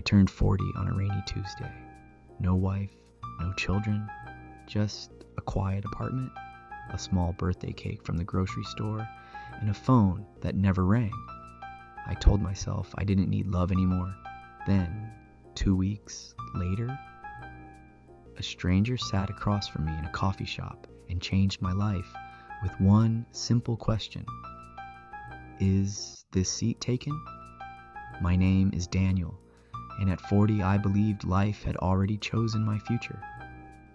turned 40 on a rainy Tuesday. No wife, no children, just a quiet apartment, a small birthday cake from the grocery store, and a phone that never rang. I told myself I didn't need love anymore. Then, 2 weeks later, a stranger sat across from me in a coffee shop and changed my life with one simple question. Is this seat taken? My name is Daniel, and at 40 I believed life had already chosen my future.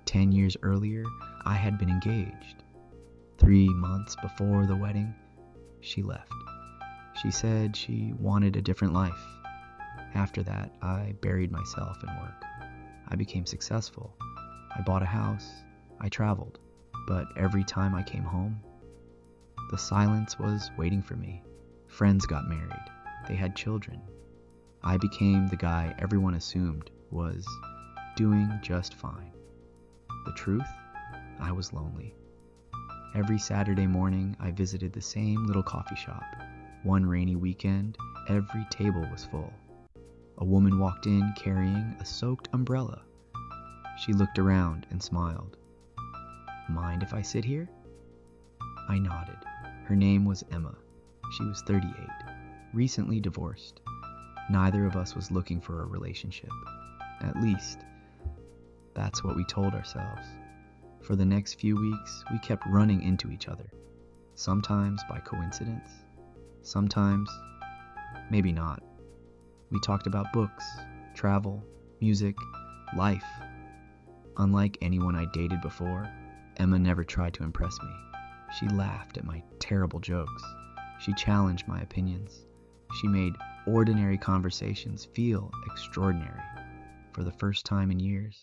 10 years earlier, I had been engaged. 3 months before the wedding, she left. She said she wanted a different life. After that, I buried myself in work. I became successful. I bought a house. I traveled. But every time I came home, the silence was waiting for me. Friends got married. They had children. I became the guy everyone assumed was doing just fine. The truth? I was lonely. Every Saturday morning, I visited the same little coffee shop. One rainy weekend, every table was full. A woman walked in carrying a soaked umbrella. She looked around and smiled. Mind if I sit here? I nodded. Her name was Emma. She was 38, recently divorced. Neither of us was looking for a relationship. At least, that's what we told ourselves. For the next few weeks, we kept running into each other. Sometimes by coincidence. Sometimes, maybe not. We talked about books, travel, music, life. Unlike anyone I dated before, Emma never tried to impress me. She laughed at my terrible jokes. She challenged my opinions. She made ordinary conversations feel extraordinary. For the first time in years,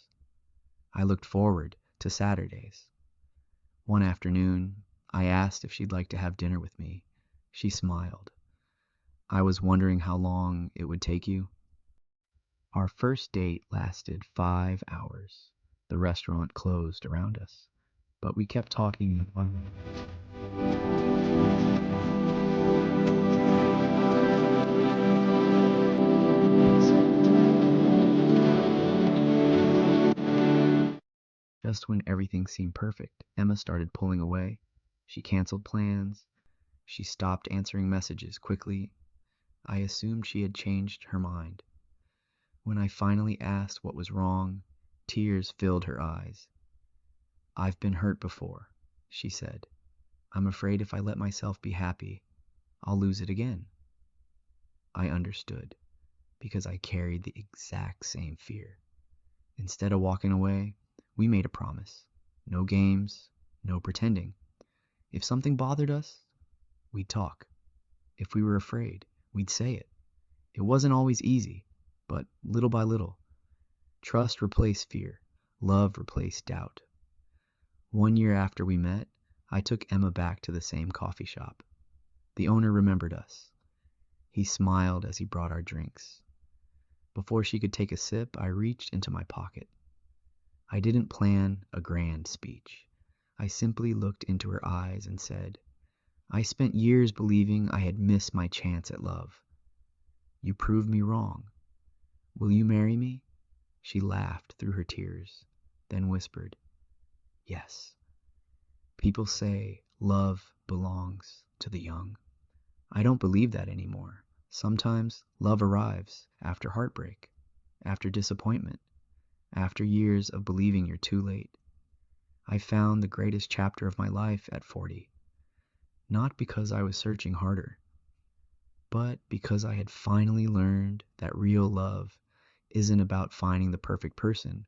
I looked forward to Saturdays. One afternoon, I asked if she'd like to have dinner with me. She smiled. I was wondering how long it would take you. Our first date lasted 5 hours. The restaurant closed around us, but we kept talking. Just when everything seemed perfect, Emma started pulling away. She canceled plans. She stopped answering messages quickly. I assumed she had changed her mind. When I finally asked what was wrong, tears filled her eyes. I've been hurt before, she said. I'm afraid if I let myself be happy, I'll lose it again. I understood, because I carried the exact same fear. Instead of walking away, we made a promise. No games, no pretending. If something bothered us, we'd talk. If we were afraid, we'd say it. It wasn't always easy, but little by little, trust replaced fear. Love replaced doubt. 1 year after we met, I took Emma back to the same coffee shop. The owner remembered us. He smiled as he brought our drinks. Before she could take a sip, I reached into my pocket. I didn't plan a grand speech. I simply looked into her eyes and said, I spent years believing I had missed my chance at love. You proved me wrong. Will you marry me? She laughed through her tears, then whispered, yes. People say love belongs to the young. I don't believe that anymore. Sometimes love arrives after heartbreak, after disappointment, after years of believing you're too late. I found the greatest chapter of my life at 40, not because I was searching harder, but because I had finally learned that real love isn't about finding the perfect person.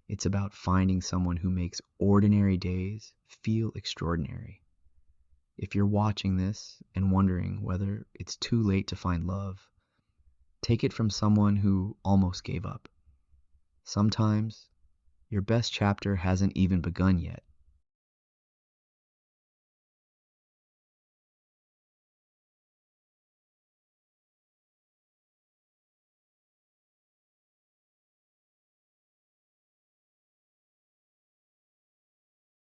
It's about finding someone who makes ordinary days feel extraordinary. If you're watching this and wondering whether it's too late to find love, take it from someone who almost gave up. Sometimes your best chapter hasn't even begun yet.